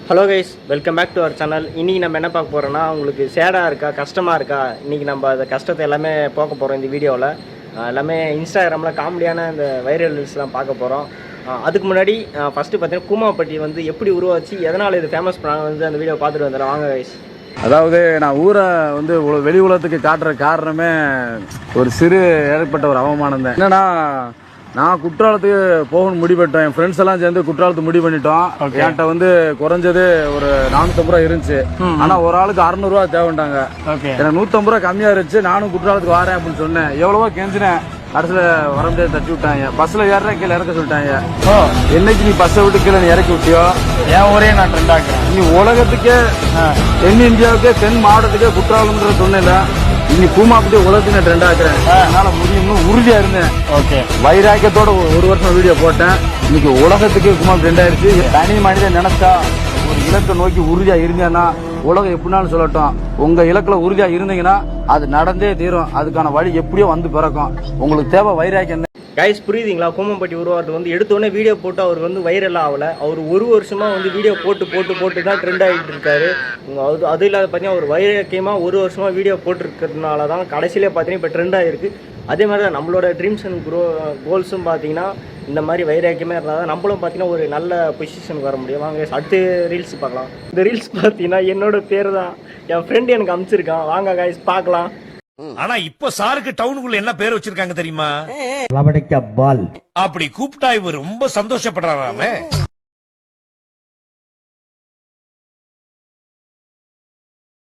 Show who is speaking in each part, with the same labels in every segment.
Speaker 1: Hello guys, welcome back to our channel. இன்றைக்கி நம்ம என்ன பார்க்க போகிறோன்னா, உங்களுக்கு சேடாக இருக்கா, கஷ்டமாக இருக்கா, இன்றைக்கி நம்ம அந்த கஷ்டத்தை எல்லாமே பார்க்க போகிறோம் இந்த வீடியோவில். எல்லாமே இன்ஸ்டாகிராமில் காமெடியான இந்த வைரல் ரீல்ஸ்லாம் பார்க்க போகிறோம். அதுக்கு முன்னாடி ஃபஸ்ட்டு பார்த்தீங்கன்னா கூமாப்பட்டி வந்து எப்படி உருவாச்சு, எதனால் இது ஃபேமஸ் பண்ணாங்க வந்து அந்த வீடியோ பார்த்துட்டு வந்துடுறோம். வாங்க கைஸ்.
Speaker 2: அதாவது நான் ஊரை வந்து வெளி உலகத்துக்கு காட்டுற காரணமே ஒரு சிறு ஏற்பட்ட ஒரு அவமானம் தான். என்னன்னா, நான் குற்றாலத்துக்கு போகணும்னு முடிவெட்டோம். என் ஃப்ரெண்ட்ஸ் எல்லாம் சேர்ந்து குற்றாலத்துக்கு முடிவு பண்ணிட்டோம். என்கிட்ட வந்து குறைஞ்சது ஒரு 450 ரூபா இருந்துச்சு. ஆனா ஒரு ஆளுக்கு 600 ரூபா தேவைண்டாங்க. எனக்கு 150 ரூபா கம்மியா இருந்துச்சு. நானும் குற்றாலத்துக்கு வரேன் அப்படின்னு சொன்னேன். எவ்வளவோ கெஞ்சினேன். கடைசியில வர முடியாது, தட்டி விட்டாங்க. பஸ்ல ஏற கீழே இறக்க சொல்லிட்டாங்க. என்னைக்கு நீ பஸ்ஸை விட்டு கீழே நீ இறக்கி விட்டியோ என் ஊரே நான் ட்ரெண்ட் ஆக்குறேன். நீ உலகத்துக்கே தென் இந்தியாவுக்கே தென் மாவட்டத்துக்கே குற்றாலம்ன்ற சொன்னேன். இன்னைக்கு கூமாப்பட்டி உலகத்துக்கு நான் ட்ரெண்ட் ஆக்குறேன். அதனால முடியும்னு உறுதியா இருந்தேன். வைராக்கியத்தோட ஒரு வருஷம் வீடியோ போட்டேன். இன்னைக்கு உலகத்துக்கு கூமாப்பட்டி ட்ரெண்ட் ஆயிருச்சு. தனி மனிதன் நினைச்சா ஒரு இலக்கை நோக்கி உறுதியா இருந்தேன்னா உலகம் எப்படினாலும் சொல்லட்டும். உங்க இலக்குல உறுதியா இருந்தீங்கன்னா அது நடந்தே தீரும். அதுக்கான வழி எப்படியோ வந்து பிறக்கும். உங்களுக்கு தேவை வைராக்கியம்.
Speaker 1: கைஸ், புரியுதுங்களா? கூமாப்பட்டி உருவாகிறது வந்து எடுத்தோடனே வீடியோ போட்டு அவருக்கு வந்து வைரல் ஆகலை. அவர் ஒரு வருஷமாக வந்து வீடியோ போட்டு தான் ட்ரெண்ட் ஆகிட்டு இருக்காரு. அது இல்லாத பார்த்தீங்கன்னா ஒரு வைராக்கியமாக ஒரு வருஷமாக வீடியோ போட்டிருக்கிறதுனால தான் கடைசியிலே பார்த்தீங்கன்னா இப்போ ட்ரெண்ட் ஆகிருக்கு. அதே மாதிரி தான் நம்மளோட ட்ரீம்ஸ் அண்ட் கோல்ஸும் பார்த்தீங்கன்னா இந்த மாதிரி வைராக்கியமாக இருந்தால் தான் நம்மளும் பார்த்தீங்கன்னா ஒரு நல்ல பொசிஷனுக்கு வர முடியும். வாங்க அடுத்த ரீல்ஸ் பார்க்கலாம். இந்த ரீல்ஸ் பார்த்தீங்கன்னா என்னோட பேர் தான், என் ஃப்ரெண்டு எனக்கு அனுப்பிச்சிருக்கான். வாங்க கைஸ் பார்க்கலாம்.
Speaker 3: ஆனா இப்ப சாருக்கு டவுனுக்குள்ள என்ன பேர் வச்சிருக்காங்க தெரியுமா?
Speaker 4: பால்.
Speaker 3: அப்படி கூப்பிட்டா இவர் ரொம்ப சந்தோஷப்படுறாராமே.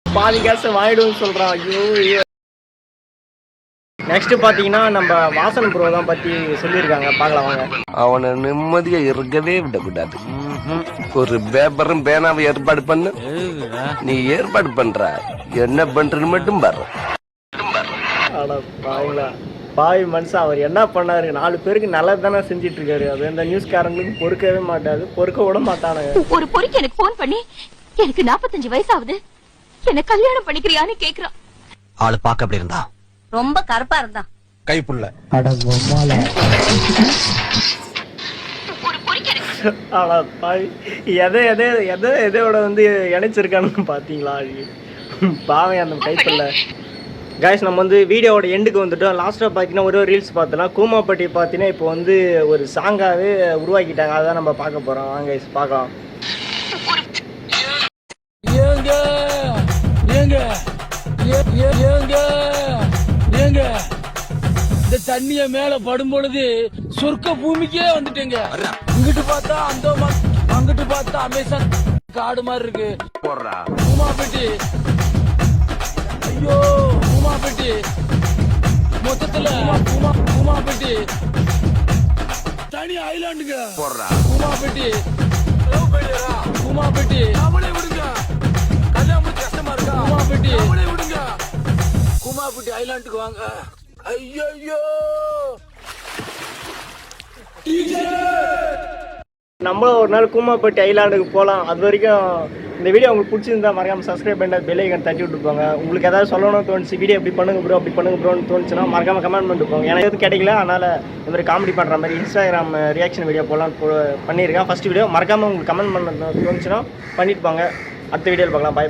Speaker 1: பாதி கேஸ் வாங்கிடுன்னு சொல்றான். ஐயோ. நெக்ஸ்ட் பாத்தீங்கன்னா நம்ம வாசன் ப்ரோ தான் பத்தி சொல்லியிருக்காங்க. பார்க்கலாம் வாங்க.
Speaker 5: அவனை நிம்மதியா இருக்கவே விடக்கூடாது. ஒரு பேப்பரும் பேனாவை ஏற்பாடு பண்ணு. நீ ஏற்பாடு பண்ற, என்ன பண்றன்னு மட்டும் பாரு.
Speaker 1: பாய் மனுஷன் அவர் என்ன பண்ணாரு, 4 பேருக்கு நல்லது தானே செஞ்சிட்டு இருக்காரு. அது இந்த நியூஸ்காரங்களுக்கு பொறுக்கவே மாட்டாது, பொறுக்க விட மாட்டானுங்க.
Speaker 6: ஒரு பொறுக்கி எனக்கு போன் பண்ணி எனக்கு 45 வயசாகுது, என்ன கல்யாணம் பண்ணிக்கிறியான்னு கேக்குறான்.
Speaker 4: ஆளு பாக்க அப்படி இருந்தா,
Speaker 6: ரொம்ப கருப்பா இருந்தா,
Speaker 4: கைப்புள்ள
Speaker 1: எதையோட வந்து இணைச்சிருக்கான்னு பாத்தீங்களா? பாவம் அந்த கைப்புள்ள. கைஸ், நம்ம வந்து வீடியோவோட எண்டுக்கு வந்துட்டோம். லாஸ்ட்டாக பார்த்தீங்கன்னா ஒரு ரீல்ஸ் பார்த்தோன்னா கூமாப்பட்டி பார்த்தீங்கன்னா இப்போ வந்து ஒரு சாங்காகவே உருவாக்கிட்டாங்க. அதான் நம்ம பார்க்க போகிறோம். வாங்க கைஸ் பார்க்கலாம்.
Speaker 7: இந்த தண்ணிய மேல படும் பொழுது சொர்க்க பூமிக்கே வந்துட்டேங்க. இங்கிட்டு பார்த்தா அந்த அங்கிட்டு பார்த்தா அமேசான் காடு மாதிரி இருக்கு. கூமாப்பட்டி, ஐயோ கூமாப்பட்டி மொத்தத்துல கூமாப்பட்டி தனி ஐலாண்டுங்க. கூமாப்பட்டி கூமாப்பட்டி அவளே விடுங்க. கல்யாணம் கஷ்டமா இருக்கா? கூமாப்பட்டி அவளே விடுங்க. கூமாப்பட்டி ஐலாண்டுக்கு வாங்க. ஐயோ
Speaker 1: நம்மளும் ஒரு நாள் கூமாப்பட்டி ஐலாண்டுக்கு போகலாம். அது வரைக்கும் இந்த வீடியோ உங்களுக்கு பிடிச்சிருந்தா மறக்காம சப்ஸ்கிரைப் பண்ணி பெல் ஐகான் தட்டி விட்டுருப்பாங்க. உங்களுக்கு ஏதாவது சொல்லணும்னு தோணுச்சு, வீடியோ எப்படி பண்ணுங்க ப்ரோ அப்படி பண்ணுங்க ப்ரோன்னு தோணுச்சுன்னா மறக்காம கமெண்ட் பண்ணிட்டு போங்க. எனக்கு எதுவும் கிடைக்கல, அதனால் இந்த மாதிரி காமெடி பண்ணுற மாதிரி இன்ஸ்டாகிராம் ரியாக்ஷன் வீடியோ போகலாம் பண்ணியிருக்கேன். ஃபஸ்ட் வீடியோ மறக்காமல் உங்களுக்கு கமெண்ட் பண்ண தோணுச்சுன்னா பண்ணிட்டு போங்க. அடுத்த வீடியோவில் பார்க்கலாம். பாய்.